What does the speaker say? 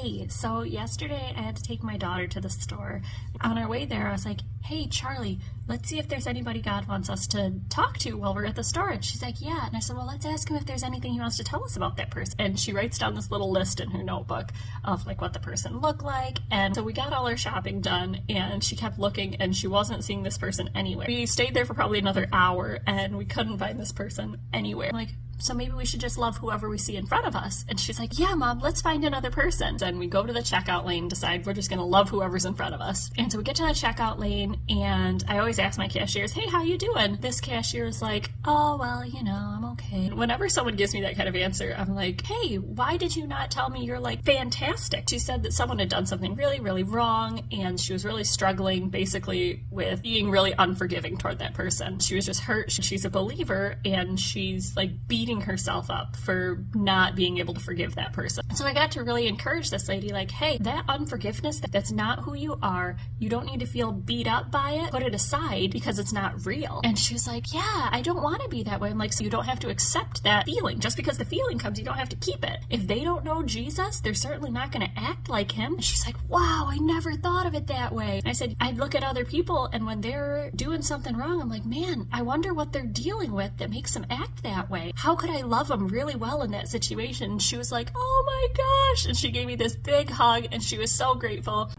Hey, so yesterday I had to take my daughter to the store. On our way there, I was like, hey, Charlie, let's see if there's anybody God wants us to talk to while we're at the store. And she's like, yeah. And I said, well, let's ask him if there's anything he wants to tell us about that person. And she writes down this little list in her notebook of like what the person looked like. And so we got all our shopping done and she kept looking and she wasn't seeing this person anywhere. We stayed there for probably another hour and we couldn't find this person anywhere. I'm like, so maybe we should just love whoever we see in front of us. And she's like, yeah, Mom, let's find another person. Then we go to the checkout lane, decide we're just going to love whoever's in front of us. And so we get to the checkout lane, and I always ask my cashiers, hey, how you doing? This cashier is like, oh, well, you know, I'm okay. Whenever someone gives me that kind of answer, I'm like, hey, why did you not tell me you're, like, fantastic? She said that someone had done something really, really wrong, and she was really struggling, basically, with being really unforgiving toward that person. She was just hurt. She's a believer, and she's, like, beating herself up for not being able to forgive that person. So I got to really encourage this lady, like, hey, that unforgiveness, that's not who you are. You don't need to feel beat up by it. Put it aside because it's not real. And she was like, yeah, I don't want to be that way. I'm like, so you don't have to accept that feeling. Just because the feeling comes, you don't have to keep it. If they don't know Jesus, they're certainly not going to act like him. And she's like, wow, I never thought of it that way. And I said, I'd look at other people, and when they're doing something wrong, I'm like, man, I wonder what they're dealing with that makes them act that way. How could I love them really well in that situation? And she was like, oh my gosh. And she gave me this big hug, and she was so grateful.